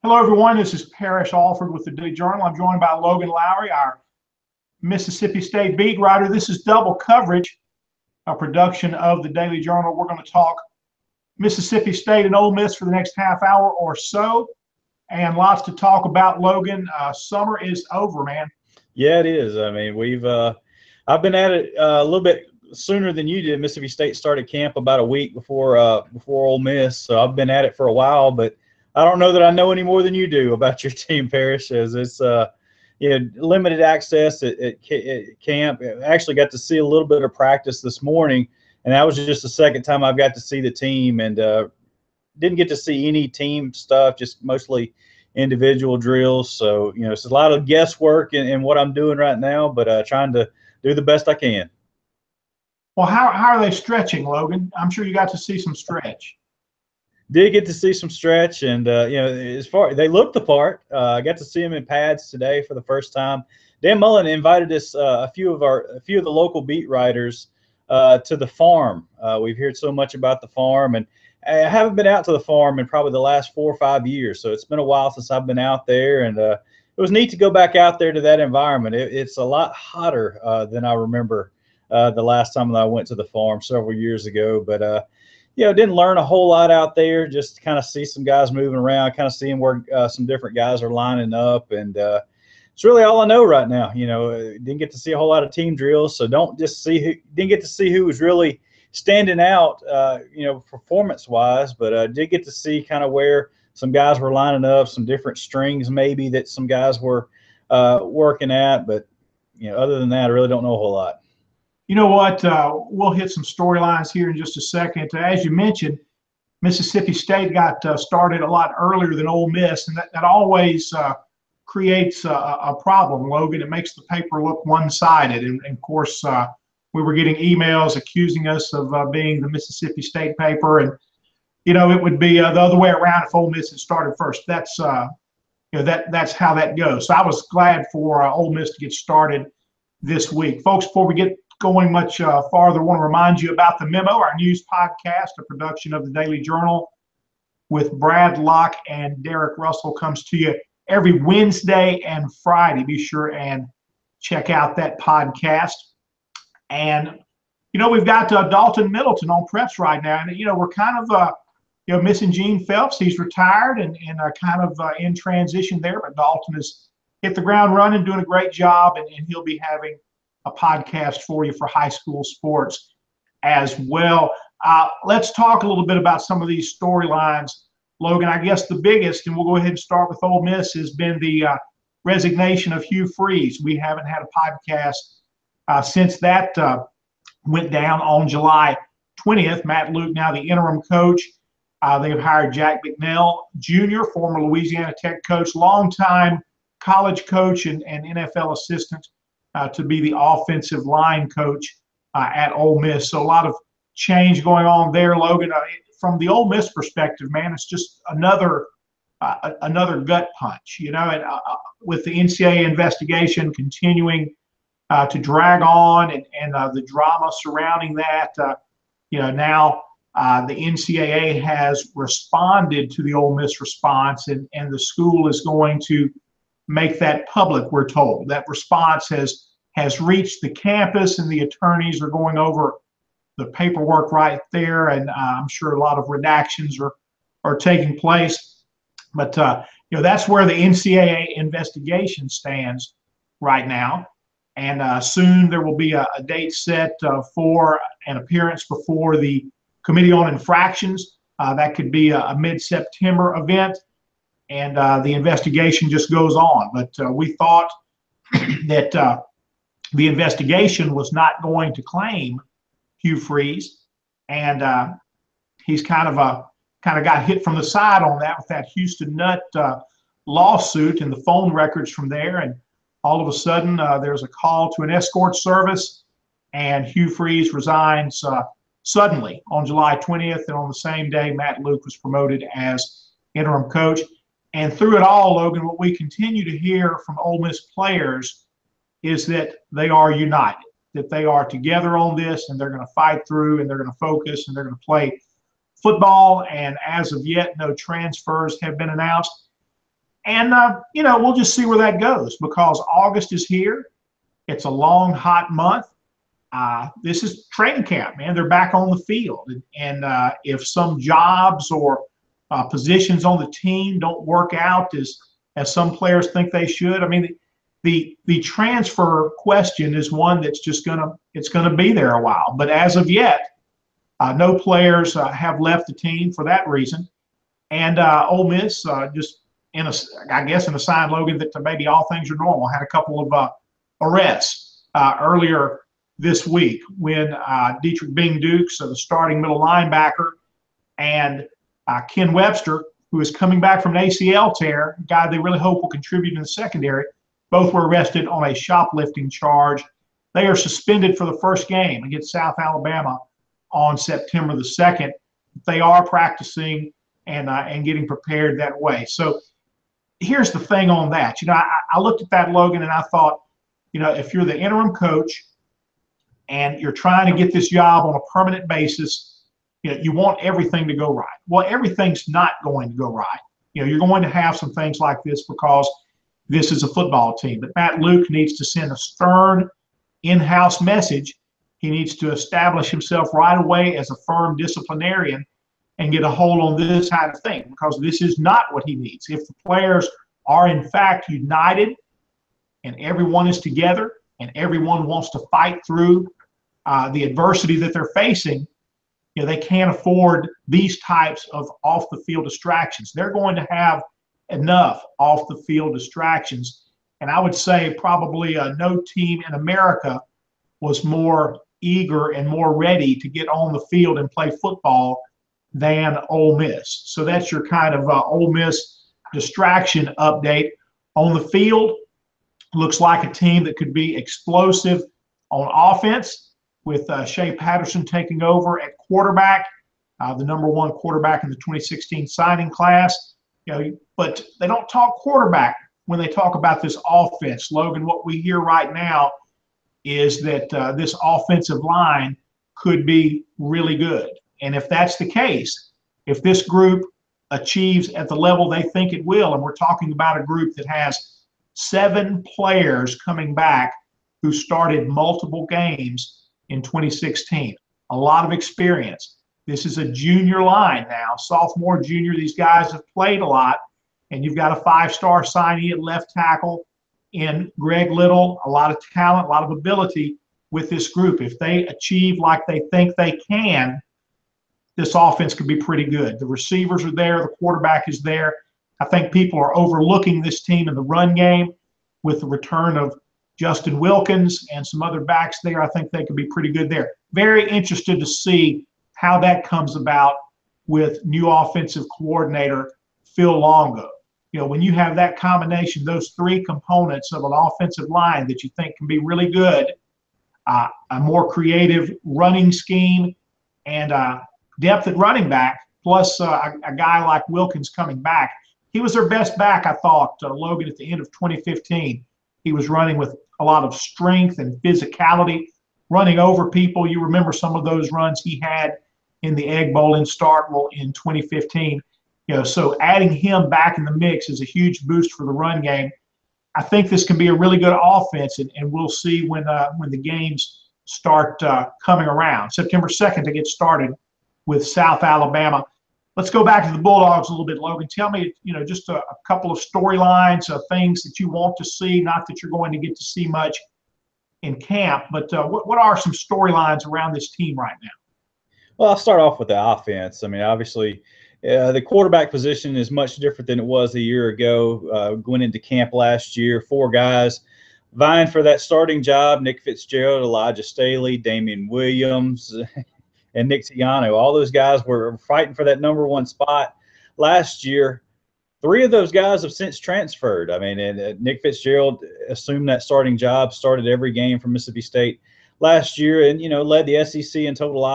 Hello, everyone. This is Parrish Alford with the Daily Journal. I'm joined by Logan Lowery, our Mississippi State beat writer. This is double coverage, a production of the Daily Journal. We're going to talk Mississippi State and Ole Miss for the next half hour or so, and lots to talk about. Logan, summer is over, man. Yeah, it is. I mean, I've been at it a little bit sooner than you did. Mississippi State started camp about a week before Ole Miss, so I've been at it for a while, but I don't know that I know any more than you do about your team, Parrish, as it's limited access at camp. I actually got to see a little bit of practice this morning, and that was just the second time I've got to see the team, and didn't get to see any team stuff, just mostly individual drills. So, it's a lot of guesswork in what I'm doing right now, but trying to do the best I can. Well, how are they stretching, Logan? I'm sure you got to see some stretch. Did get to see some stretch, and as far they looked the part. I got to see them in pads today for the first time. Dan Mullen invited us, a few of the local beat writers, to the farm. We've heard so much about the farm, and I haven't been out to the farm in probably the last 4 or 5 years. So it's been a while since I've been out there, and it was neat to go back out there to that environment. It's a lot hotter than I remember the last time that I went to the farm several years ago, but. Didn't learn a whole lot out there, just kind of see some guys moving around, kind of seeing where some different guys are lining up. And it's really all I know right now. Didn't get to see a whole lot of team drills, so didn't get to see who was really standing out, performance-wise, but did get to see kind of where some guys were lining up, some different strings maybe that some guys were working at. But, other than that, I really don't know a whole lot. You know what? We'll hit some storylines here in just a second. As you mentioned, Mississippi State got started a lot earlier than Ole Miss, and that always creates a problem, Logan. It makes the paper look one-sided. And of course, we were getting emails accusing us of being the Mississippi State paper. And, it would be the other way around if Ole Miss had started first. That's that's how that goes. So I was glad for Ole Miss to get started this week. Folks, before we get going much farther, I want to remind you about the Memo, our news podcast, a production of the Daily Journal with Brad Locke and Derek Russell, comes to you every Wednesday and Friday. Be sure and check out that podcast. And, we've got Dalton Middleton on preps right now. And, we're kind of, missing Gene Phelps. He's retired and kind of in transition there. But Dalton has hit the ground running, doing a great job, and he'll be having a podcast for you for high school sports as well. Let's talk a little bit about some of these storylines, Logan. I guess the biggest, and we'll go ahead and start with Ole Miss, has been the resignation of Hugh Freeze. We haven't had a podcast since that went down on July 20th. Matt Luke, now the interim coach. They've hired Jack McNeil Jr., former Louisiana Tech coach, longtime college coach and NFL assistant, to be the offensive line coach at Ole Miss. So a lot of change going on there, Logan. From the Ole Miss perspective, man, it's just another gut punch, and with the NCAA investigation continuing to drag on and the drama surrounding that, now the NCAA has responded to the Ole Miss response, and the school is going to make that public, we're told. That response has reached the campus, and the attorneys are going over the paperwork right there, and I'm sure a lot of redactions are taking place. But that's where the NCAA investigation stands right now, and soon there will be a date set for an appearance before the Committee on Infractions. That could be a mid-September event, and the investigation just goes on. But we thought that the investigation was not going to claim Hugh Freeze, and he's kind of got hit from the side on that with that Houston Nutt lawsuit and the phone records from there. And all of a sudden, there's a call to an escort service, and Hugh Freeze resigns suddenly on July 20th, and on the same day, Matt Luke was promoted as interim coach. And through it all, Logan, what we continue to hear from Ole Miss players is that they are united, that they are together on this, and they're going to fight through, and they're going to focus, and they're going to play football. And as of yet, no transfers have been announced. And, we'll just see where that goes because August is here. It's a long, hot month. This is training camp, man. They're back on the field. And if some jobs or positions on the team don't work out as some players think they should, I mean, the transfer question is one that's just it's gonna be there a while. But as of yet, no players have left the team for that reason. And Ole Miss just in a sign, Logan, that maybe all things are normal. Had a couple of arrests earlier this week when Dietrich Bing Dukes, the starting middle linebacker, and Ken Webster, who is coming back from an ACL tear, a guy they really hope will contribute in the secondary, both were arrested on a shoplifting charge. They are suspended for the first game against South Alabama on September the 2nd. They are practicing and getting prepared that way. So here's the thing on that. I looked at that, Logan, and I thought, if you're the interim coach and you're trying to get this job on a permanent basis, you want everything to go right. Well, everything's not going to go right. You're going to have some things like this because this is a football team. But Matt Luke needs to send a stern in-house message. He needs to establish himself right away as a firm disciplinarian and get a hold on this kind of thing because this is not what he needs. If the players are in fact united and everyone is together and everyone wants to fight through the adversity that they're facing, they can't afford these types of off-the-field distractions. They're going to have enough off-the-field distractions. And I would say probably no team in America was more eager and more ready to get on the field and play football than Ole Miss. So that's your kind of Ole Miss distraction update. On the field, looks like a team that could be explosive on offense with Shea Patterson taking over at quarterback, the #1 quarterback in the 2016 signing class. But they don't talk quarterback when they talk about this offense. Logan, what we hear right now is that this offensive line could be really good. And if that's the case, if this group achieves at the level they think it will, and we're talking about a group that has 7 players coming back who started multiple games in 2016, a lot of experience. This is a junior line now, sophomore, junior. These guys have played a lot, and you've got a 5-star signee at left tackle in Greg Little, a lot of talent, a lot of ability with this group. If they achieve like they think they can, this offense could be pretty good. The receivers are there. The quarterback is there. I think people are overlooking this team in the run game with the return of Justin Wilkins and some other backs there. I think they could be pretty good there. Very interested to see how that comes about with new offensive coordinator Phil Longo. When you have that combination, those 3 components of an offensive line that you think can be really good, a more creative running scheme and depth at running back, plus a guy like Wilkins coming back. He was their best back, I thought, Logan, at the end of 2015. He was running with a lot of strength and physicality, running over people. You remember some of those runs he had in the Egg Bowl in Starkville in 2015. So adding him back in the mix is a huge boost for the run game. I think this can be a really good offense, and we'll see when the games start coming around. September 2nd to get started with South Alabama. Let's go back to the Bulldogs a little bit, Logan. Tell me, just a couple of storylines, things that you want to see, not that you're going to get to see much in camp, but what are some storylines around this team right now? Well, I'll start off with the offense. I mean, obviously, the quarterback position is much different than it was a year ago. Going into camp last year, 4 guys vying for that starting job: Nick Fitzgerald, Elijah Staley, Damian Williams, and Nick Tiano. All those guys were fighting for that #1 spot last year. 3 of those guys have since transferred. I mean, and Nick Fitzgerald assumed that starting job, started every game for Mississippi State last year, and led the SEC in total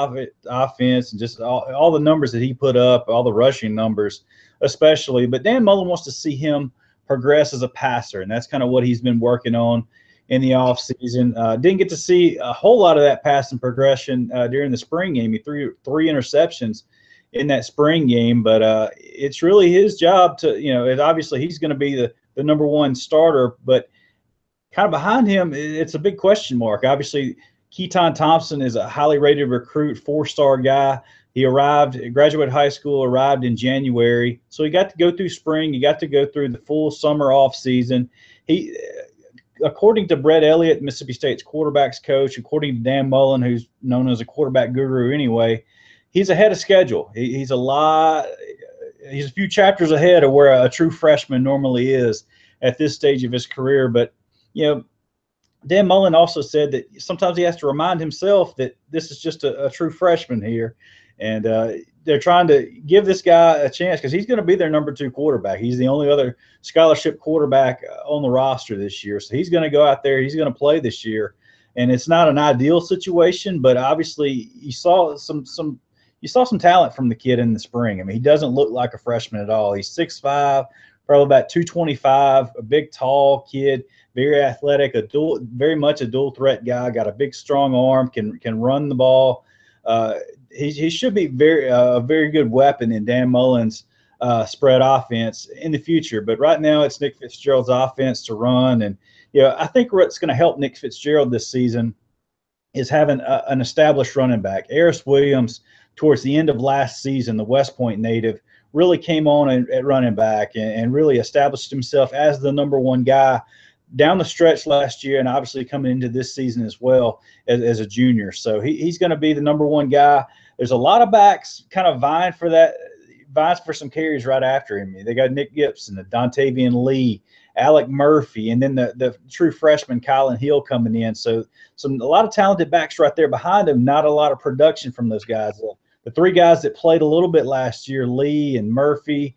offense, and just all the numbers that he put up, all the rushing numbers especially. But Dan Mullen wants to see him progress as a passer, and that's kind of what he's been working on in the offseason. Didn't get to see a whole lot of that passing progression during the spring game. He threw 3 interceptions in that spring game. But it's really his job to, obviously he's going to be the number one starter, but kind of behind him, it's a big question mark. Obviously, Keaton Thompson is a highly rated recruit, 4-star guy. He graduated high school, arrived in January. So he got to go through spring. He got to go through the full summer off season. According to Brett Elliott, Mississippi State's quarterbacks coach, according to Dan Mullen, who's known as a quarterback guru anyway, he's ahead of schedule. He's a few chapters ahead of where a true freshman normally is at this stage of his career. But, Dan Mullen also said that sometimes he has to remind himself that this is just a true freshman here. And they're trying to give this guy a chance because he's going to be their number 2 quarterback. He's the only other scholarship quarterback on the roster this year. So he's going to go out there. He's going to play this year. And it's not an ideal situation, but obviously you saw some talent from the kid in the spring. I mean, he doesn't look like a freshman at all. He's 6'5", probably about 225, a big, tall kid, very athletic, very much a dual threat guy, got a big, strong arm, can run the ball. He should be a very good weapon in Dan Mullen's spread offense in the future. But right now it's Nick Fitzgerald's offense to run. And, I think what's going to help Nick Fitzgerald this season is having an established running back. Eris Williams, towards the end of last season, the West Point native, really came on at running back and really established himself as the number 1 guy down the stretch last year, and obviously coming into this season as well as a junior. So he's going to be the number 1 guy. There's a lot of backs kind of vying for some carries right after him. They got Nick Gibson, the Dontavian Lee, Alec Murphy, and then the true freshman Kylan Hill coming in. So a lot of talented backs right there behind him. Not a lot of production from those guys. The 3 guys that played a little bit last year, Lee and Murphy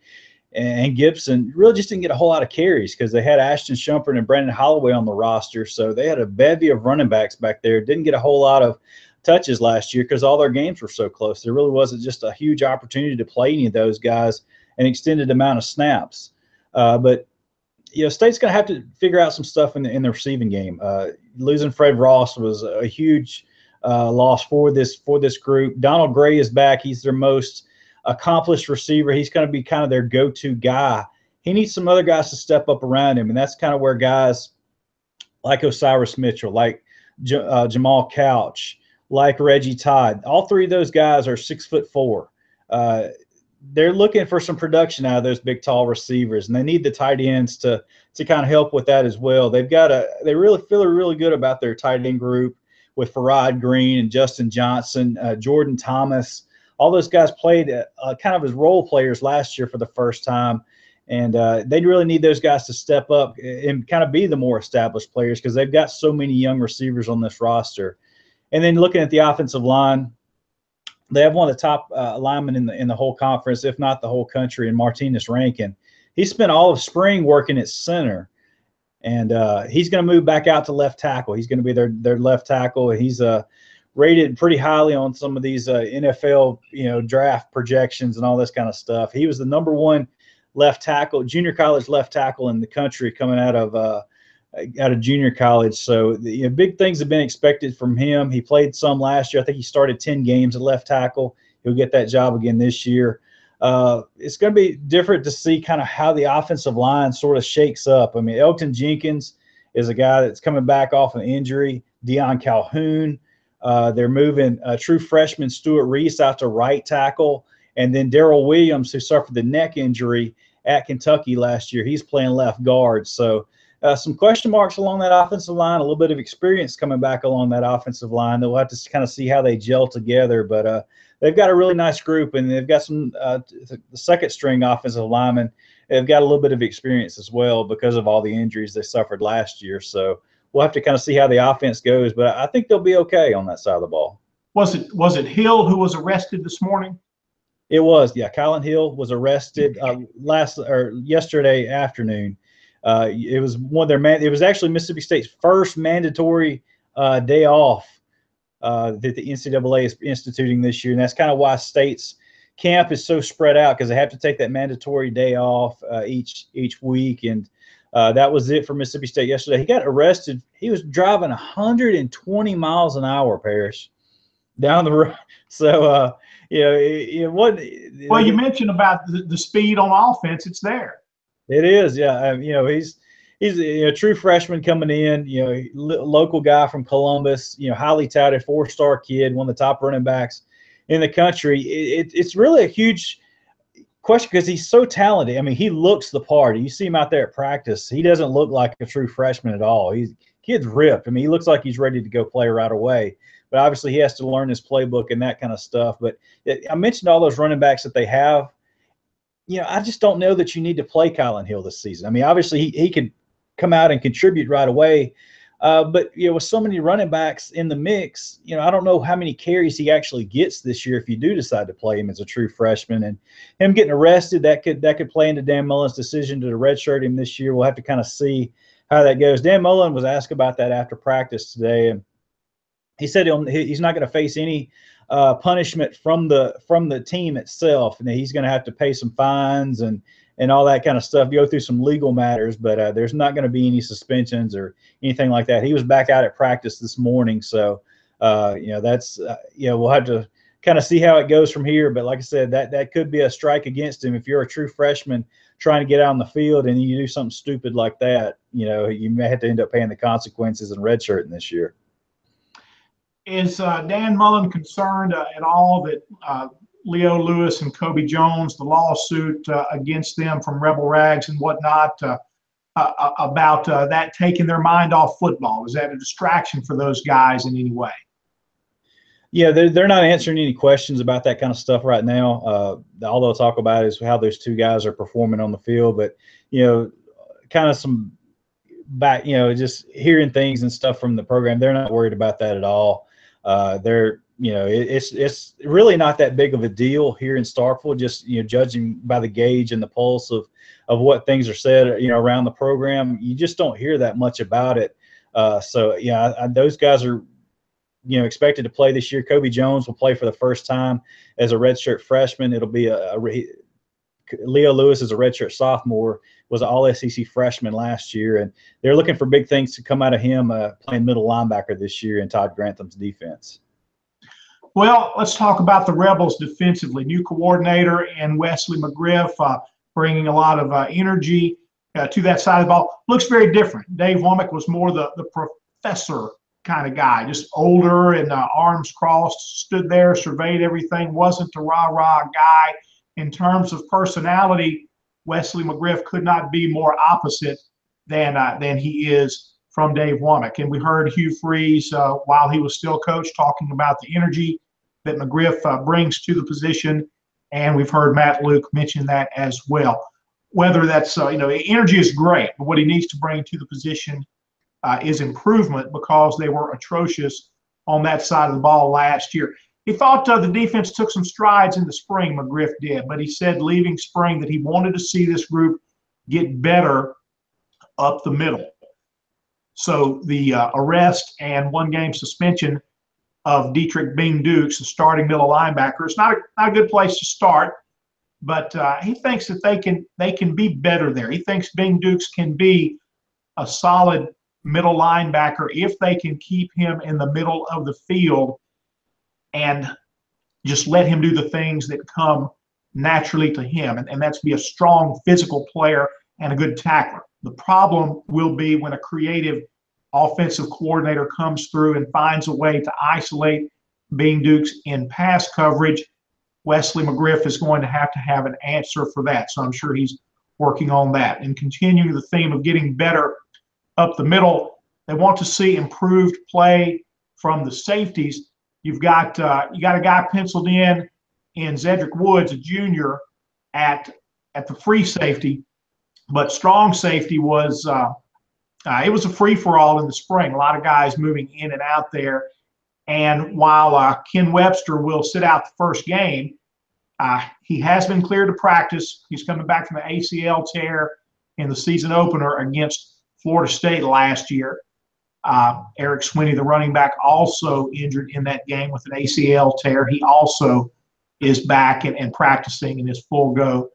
and Gibson, really just didn't get a whole lot of carries because they had Ashton Shumpert and Brandon Holloway on the roster. So they had a bevy of running backs back there. Didn't get a whole lot of touches last year because all their games were so close. There really wasn't just a huge opportunity to play any of those guys an extended amount of snaps. But State's going to have to figure out some stuff in the receiving game. Losing Fred Ross was a huge loss for this group. Donald Gray is back. He's their most accomplished receiver. He's going to be kind of their go-to guy. He needs some other guys to step up around him, and that's kind of where guys like Osiris Mitchell, like Jamal Couch, like Reggie Todd, all 3 of those guys are 6'4". They're looking for some production out of those big, tall receivers, and they need the tight ends to kind of help with that as well. They really feel really good about their tight end group with Farrad Green and Justin Johnson, Jordan Thomas. All those guys played kind of as role players last year for the first time, and they really need those guys to step up and kind of be the more established players because they've got so many young receivers on this roster. And then looking at the offensive line, they have one of the top linemen in the whole conference, if not the whole country, in Martinez Rankin. He spent all of spring working at center, and he's going to move back out to left tackle. He's going to be their left tackle. He's rated pretty highly on some of these NFL draft projections and all this kind of stuff. He was the number 1 left tackle, junior college left tackle in the country coming out of junior college. So big things have been expected from him. He played some last year. I think he started 10 games at left tackle. He'll get that job again this year. It's going to be different to see kind of how the offensive line sort of shakes up. I mean, Elton Jenkins is a guy that's coming back off an injury. Deion Calhoun. They're moving true freshman Stuart Reese out to right tackle. And then Darrell Williams, who suffered the neck injury at Kentucky last year, he's playing left guard. So some question marks along that offensive line, a little bit of experience coming back along that offensive line. They'll have to kind of see how they gel together. But they've got a really nice group, and they've got some the second-string offensive linemen. They've got a little bit of experience as well because of all the injuries they suffered last year. So we'll have to kind of see how the offense goes. But I think they'll be okay on that side of the ball. Was it Hill who was arrested this morning? It was, yeah. Kylan Hill was arrested yesterday afternoon. It was it was actually Mississippi State's first mandatory day off that the NCAA is instituting this year, and that's kind of why State's camp is so spread out because they have to take that mandatory day off each week, and that was it for Mississippi State yesterday. He got arrested. He was driving 120 miles an hour, Parrish, down the road. So what? Well, you mentioned about the speed on offense. It's there. It is, yeah. He's a true freshman coming in. Local guy from Columbus. Highly touted, 4-star kid, one of the top running backs in the country. It's really a huge question because he's so talented. I mean, he looks the part. You see him out there at practice. He doesn't look like a true freshman at all. Kid's ripped. I mean, he looks like he's ready to go play right away. But obviously, he has to learn his playbook and that kind of stuff. But I mentioned all those running backs that they have. I just don't know that you need to play Kylan Hill this season. I mean, obviously, he could come out and contribute right away. But with so many running backs in the mix, I don't know how many carries he actually gets this year if you do decide to play him as a true freshman. And him getting arrested, that could play into Dan Mullen's decision to redshirt him this year. We'll have to kind of see how that goes. Dan Mullen was asked about that after practice today, and he said he's not going to face any punishment from the team itself, and he's going to have to pay some fines and all that kind of stuff, go through some legal matters, but there's not going to be any suspensions or anything like that. He was back out at practice this morning, so that's we'll have to kind of see how it goes from here. But like I said, that could be a strike against him if you're a true freshman trying to get out on the field and you do something stupid like that. You may have to end up paying the consequences and redshirting this year. Is Dan Mullen concerned at all that Leo Lewis and Kobe Jones, the lawsuit against them from Rebel Rags and whatnot, about that taking their mind off football? Is that a distraction for those guys in any way? Yeah, they're not answering any questions about that kind of stuff right now. All they'll talk about is how those two guys are performing on the field. But, kind of some back, just hearing things and stuff from the program, they're not worried about that at all. It's really not that big of a deal here in Starkville, just, judging by the gauge and the pulse of what things are said, around the program. You just don't hear that much about it. Those guys are, expected to play this year. Kobe Jones will play for the first time as a redshirt freshman. It'll be Leo Lewis is a redshirt sophomore, was an all-SEC freshman last year, and they're looking for big things to come out of him playing middle linebacker this year in Todd Grantham's defense. Well, let's talk about the Rebels defensively. New coordinator and Wesley McGriff bringing a lot of energy to that side of the ball. Looks very different. Dave Womack was more the professor kind of guy, just older and arms crossed, stood there, surveyed everything, wasn't a rah-rah guy. In terms of personality, Wesley McGriff could not be more opposite than he is from Dave Womack. And we heard Hugh Freeze, while he was still coach, talking about the energy that McGriff brings to the position. And we've heard Matt Luke mention that as well. Whether that's, energy is great, but what he needs to bring to the position is improvement, because they were atrocious on that side of the ball last year. He thought the defense took some strides in the spring, McGriff did, but he said leaving spring that he wanted to see this group get better up the middle. So the arrest and one-game suspension of Dietrich Bing Dukes, the starting middle linebacker, is not a good place to start, but he thinks that they can be better there. He thinks Bing Dukes can be a solid middle linebacker if they can keep him in the middle of the field and just let him do the things that come naturally to him. And that's be a strong physical player and a good tackler. The problem will be when a creative offensive coordinator comes through and finds a way to isolate Bing Dukes in pass coverage. Wesley McGriff is going to have an answer for that. So I'm sure he's working on that. And continuing the theme of getting better up the middle, they want to see improved play from the safeties. You got a guy penciled in Zedrick Woods, a junior, at the free safety, but strong safety was it was a free-for-all in the spring. A lot of guys moving in and out there. And while Ken Webster will sit out the first game, he has been cleared to practice. He's coming back from the ACL tear in the season opener against Florida State last year. Eric Swinney, the running back, also injured in that game with an ACL tear. He also is back and practicing and is full go.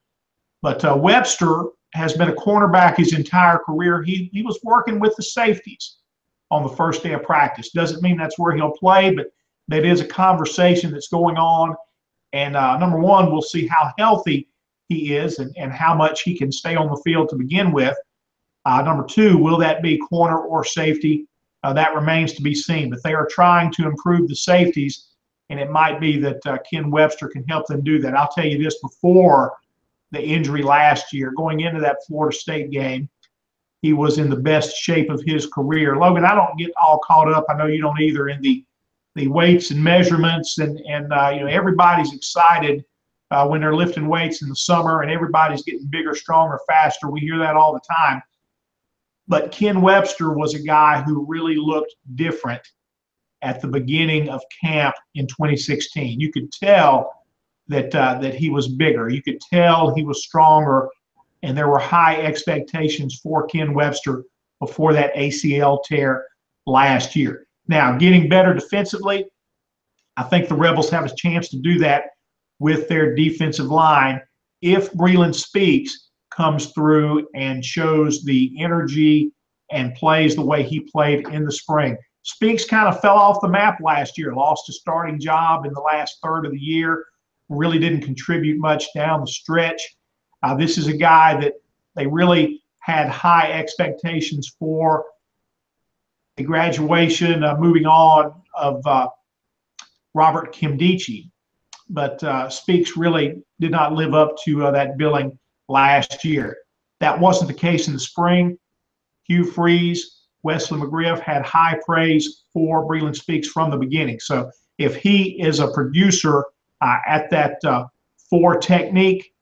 But Webster has been a cornerback his entire career. He was working with the safeties on the first day of practice. Doesn't mean that's where he'll play, but that is a conversation that's going on. And number one, we'll see how healthy he is and how much he can stay on the field to begin with. Number two, will that be corner or safety? That remains to be seen. But they are trying to improve the safeties, and it might be that Ken Webster can help them do that. I'll tell you this, before the injury last year, going into that Florida State game, he was in the best shape of his career. Logan, I don't get all caught up. I know you don't either, in the weights and measurements, and everybody's excited when they're lifting weights in the summer, and everybody's getting bigger, stronger, faster. We hear that all the time. But Ken Webster was a guy who really looked different at the beginning of camp in 2016. You could tell that he was bigger. You could tell he was stronger, and there were high expectations for Ken Webster before that ACL tear last year. Now, getting better defensively, I think the Rebels have a chance to do that with their defensive line if Breland Speaks comes through and shows the energy and plays the way he played in the spring. Speaks kind of fell off the map last year, lost a starting job in the last third of the year, really didn't contribute much down the stretch. This is a guy that they really had high expectations for. The graduation, moving on, of Robert Kimdichie, but Speaks really did not live up to that billing last year. That wasn't the case in the spring. Hugh Freeze, Wesley McGriff had high praise for Breland Speaks from the beginning. So if he is a producer at that 4 technique,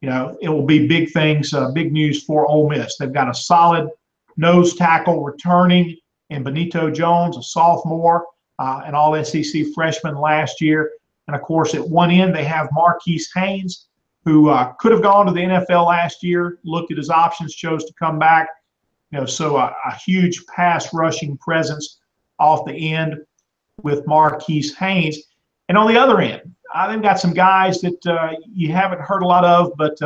it will be big things, big news for Ole Miss. They've got a solid nose tackle returning in Benito Jones, a sophomore, an all-SEC freshman last year. And, of course, at one end they have Marquise Haynes, who could have gone to the NFL last year, looked at his options, chose to come back. So a huge pass rushing presence off the end with Marquise Haynes. And on the other end, they've got some guys that you haven't heard a lot of, but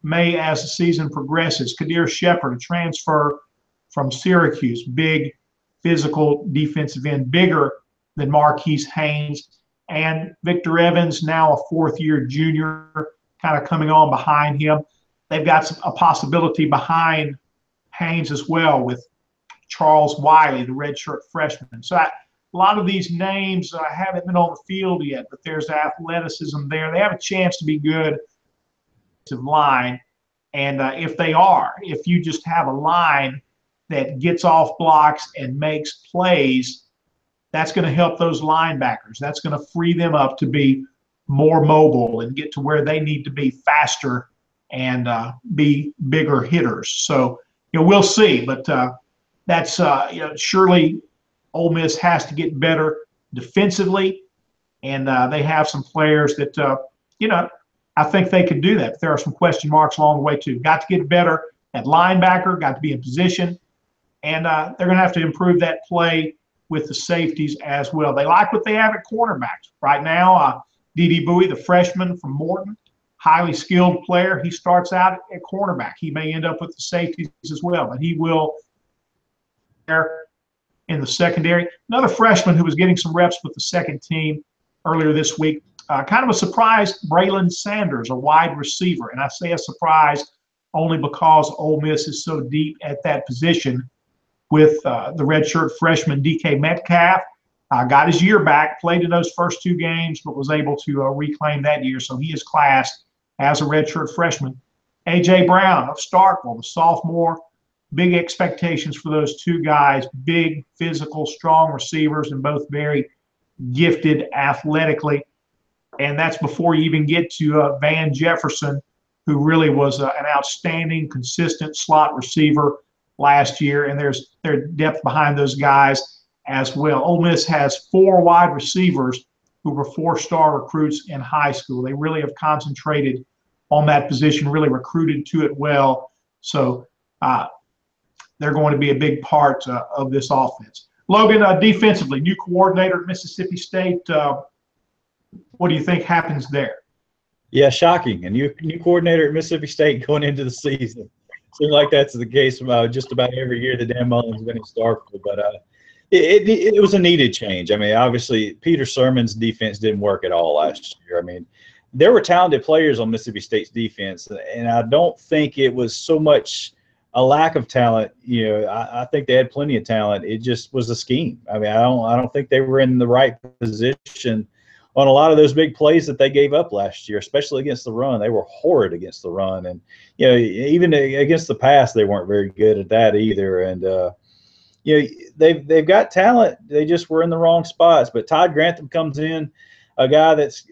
may as the season progresses. Kadir Shepard, a transfer from Syracuse, big physical defensive end, bigger than Marquise Haynes. And Victor Evans, now a fourth-year junior, kind of coming on behind him. They've got a possibility behind Haynes as well with Charles Wiley, the redshirt freshman. So a lot of these names haven't been on the field yet, but there's athleticism there. They have a chance to be good line. And if you just have a line that gets off blocks and makes plays, that's going to help those linebackers. That's going to free them up to be more mobile and get to where they need to be faster and be bigger hitters. So, we'll see. But that's surely Ole Miss has to get better defensively, and they have some players that I think they could do that. But there are some question marks along the way too. Got to get better at linebacker. Got to be in position, and they're going to have to improve that play with the safeties as well. They like what they have at cornerbacks right now. Dede Bowie, the freshman from Morton, highly skilled player. He starts out at cornerback. He may end up with the safeties as well, but he will there in the secondary. Another freshman who was getting some reps with the second team earlier this week. Kind of a surprise, Braylon Sanders, a wide receiver. And I say a surprise only because Ole Miss is so deep at that position with the redshirt freshman DK Metcalf. Got his year back, played in those first 2 games, but was able to reclaim that year. So he is classed as a redshirt freshman. A.J. Brown of Starkville, the sophomore. Big expectations for those 2 guys. Big, physical, strong receivers, and both very gifted athletically. And that's before you even get to Van Jefferson, who really was an outstanding, consistent slot receiver last year. And there's depth behind those guys as well. Ole Miss has 4 wide receivers who were 4-star recruits in high school. They really have concentrated on that position, really recruited to it well. So they're going to be a big part of this offense. Logan, defensively, new coordinator at Mississippi State. What do you think happens there? Yeah, shocking. A new coordinator at Mississippi State going into the season. Seems like that's the case just about every year that Dan Mullen's been in Starkville. But it was a needed change. I mean, obviously, Peter Sermon's defense didn't work at all last year. I mean, there were talented players on Mississippi State's defense, and I don't think it was so much a lack of talent. I think they had plenty of talent. It just was a scheme. I mean, I don't think they were in the right position on a lot of those big plays that they gave up last year, especially against the run. They were horrid against the run, and even against the pass, they weren't very good at that either. And they've got talent. They just were in the wrong spots. But Todd Grantham comes in, a guy that's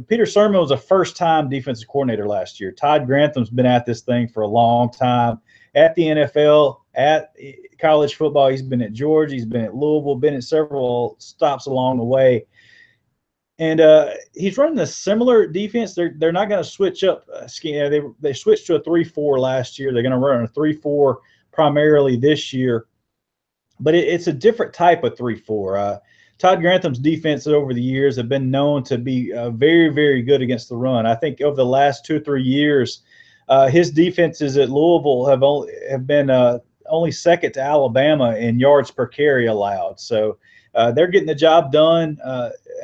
Peter Sermon was a first-time defensive coordinator last year. Todd Grantham's been at this thing for a long time, at the NFL, at college football. He's been at Georgia. He's been at Louisville, been at several stops along the way. And he's running a similar defense. They're not going to switch up. They switched to a 3-4 last year. They're going to run a 3-4 primarily this year. But it's a different type of 3-4. Todd Grantham's defense over the years have been known to be very, very good against the run. I think over the last 2 or 3 years, his defenses at Louisville have been only second to Alabama in yards per carry allowed. So they're getting the job done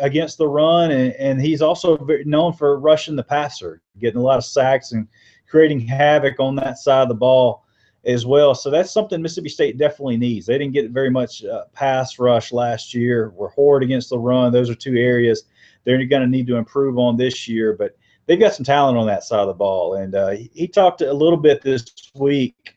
against the run, and he's also known for rushing the passer, getting a lot of sacks and creating havoc on that side of the ball as well. So that's something Mississippi State definitely needs. They didn't get very much pass rush last year. We're horrid against the run. Those are 2 areas they're going to need to improve on this year, but they've got some talent on that side of the ball. And he talked a little bit this week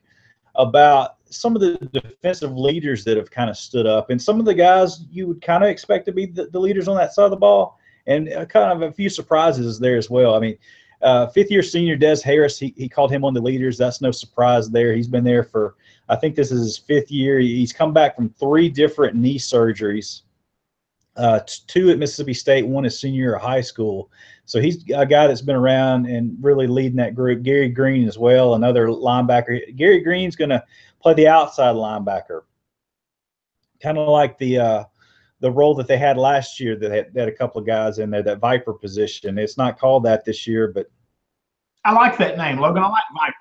about some of the defensive leaders that have kind of stood up, and some of the guys you would kind of expect to be the leaders on that side of the ball, and kind of a few surprises there as well. I mean, 5th-year senior Des Harris, he called him one of the leaders. That's no surprise there. He's been there for, I think this is his 5th year. He's come back from 3 different knee surgeries, 2 at Mississippi State, 1 his senior year of high school. So he's a guy that's been around and really leading that group. Gary Green as well, another linebacker. Gary Green's going to play the outside linebacker, kind of like the role that they had last year that had a couple of guys in there, that Viper position. It's not called that this year, but I like that name, Logan. I like Viper.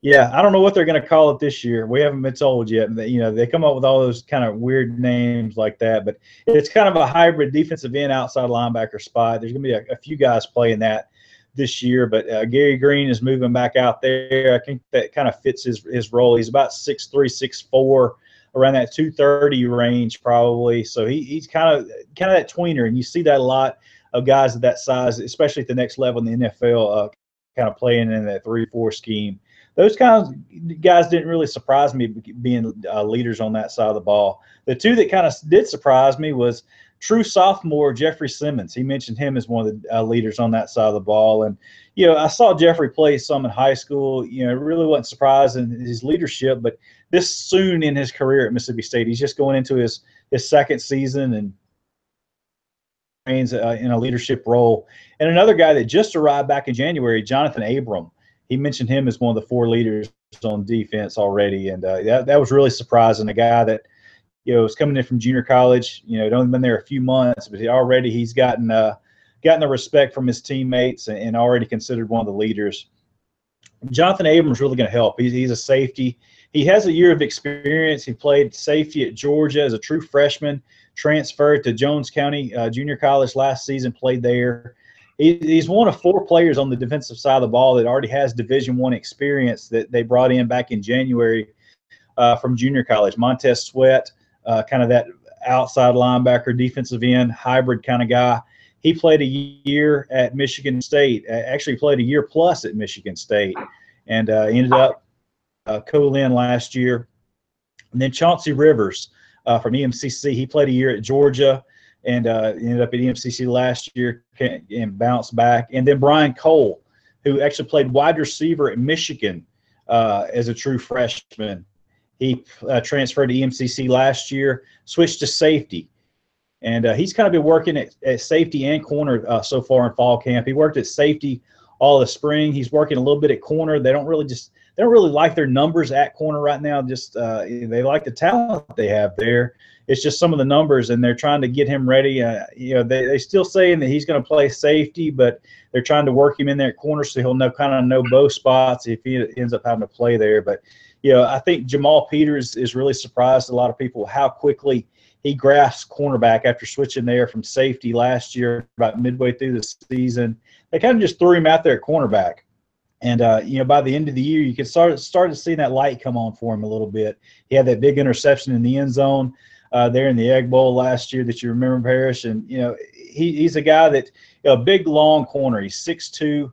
Yeah, I don't know what they're going to call it this year. We haven't been told yet. They come up with all those kind of weird names like that, but it's kind of a hybrid defensive end outside linebacker spot. There's going to be a few guys playing that this year, but Gary Green is moving back out there. I think that kind of fits his role. He's about 6'3", 6'4", around that 230 range probably. So he's kind of that tweener, and you see that a lot of guys of that size, especially at the next level in the NFL, kind of playing in that 3-4 scheme. Those kinds of guys didn't really surprise me being leaders on that side of the ball. The 2 that kind of did surprise me was true sophomore Jeffrey Simmons. He mentioned him as one of the leaders on that side of the ball. And, I saw Jeffrey play some in high school. It really wasn't surprising his leadership, but this soon in his career at Mississippi State, he's just going into his 2nd season and remains in a leadership role. And another guy that just arrived back in January, Jonathan Abram. He mentioned him as one of the 4 leaders on defense already, and that was really surprising. A guy that was coming in from junior college, had only been there a few months, but he's gotten the respect from his teammates and already considered one of the leaders. Jonathan Abrams really going to help. He's a safety. He has a year of experience. He played safety at Georgia as a true freshman, transferred to Jones County Junior College last season, played there. He's one of 4 players on the defensive side of the ball that already has Division I experience that they brought in back in January from junior college. Montez Sweat, kind of that outside linebacker, defensive end, hybrid kind of guy. He played a year at Michigan State, actually played a year plus at Michigan State, and ended up co-in last year. And then Chauncey Rivers from EMCC, he played a year at Georgia and ended up at EMCC last year and bounced back. And then Brian Cole, who actually played wide receiver at Michigan as a true freshman. He transferred to EMCC last year, switched to safety. And he's kind of been working at safety and corner so far in fall camp. He worked at safety all the spring. He's working a little bit at corner. They don't really like their numbers at corner right now. Just they like the talent they have there. It's just some of the numbers, and they're trying to get him ready. They still saying that he's going to play safety, but they're trying to work him in there at corner so he'll know both spots if he ends up having to play there. But I think Jamal Peters is really surprised a lot of people how quickly he grasped cornerback after switching there from safety last year about midway through the season. They kind of just threw him out there at cornerback. And, by the end of the year, you could start to see that light come on for him a little bit. He had that big interception in the end zone there in the Egg Bowl last year that you remember, Parrish. And, he's a guy that, a big, long corner. He's 6'2",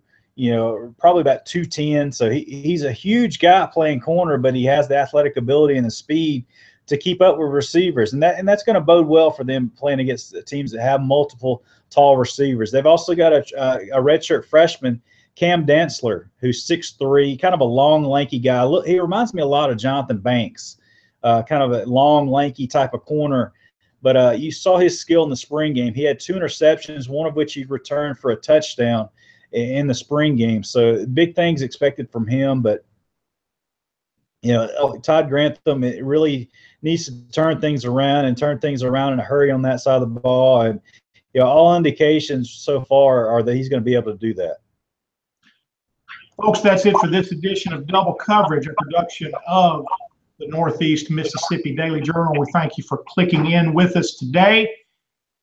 probably about 210. So he's a huge guy playing corner, but he has the athletic ability and the speed to keep up with receivers. And that's going to bode well for them playing against the teams that have multiple tall receivers. They've also got a redshirt freshman, Cam Dantzler, who's 6'3", kind of a long, lanky guy. Look, he reminds me a lot of Jonathan Banks, kind of a long, lanky type of corner. But you saw his skill in the spring game. He had 2 interceptions, one of which he returned for a touchdown in the spring game. So big things expected from him. But, Todd Grantham, it really needs to turn things around in a hurry on that side of the ball. And, all indications so far are that he's going to be able to do that. Folks, that's it for this edition of Double Coverage, a production of the Northeast Mississippi Daily Journal. We thank you for clicking in with us today.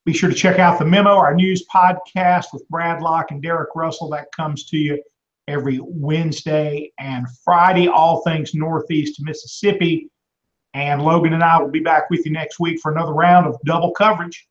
Be sure to check out the Memo, our news podcast with Brad Locke and Derek Russell. That comes to you every Wednesday and Friday, all things Northeast Mississippi. And Logan and I will be back with you next week for another round of Double Coverage.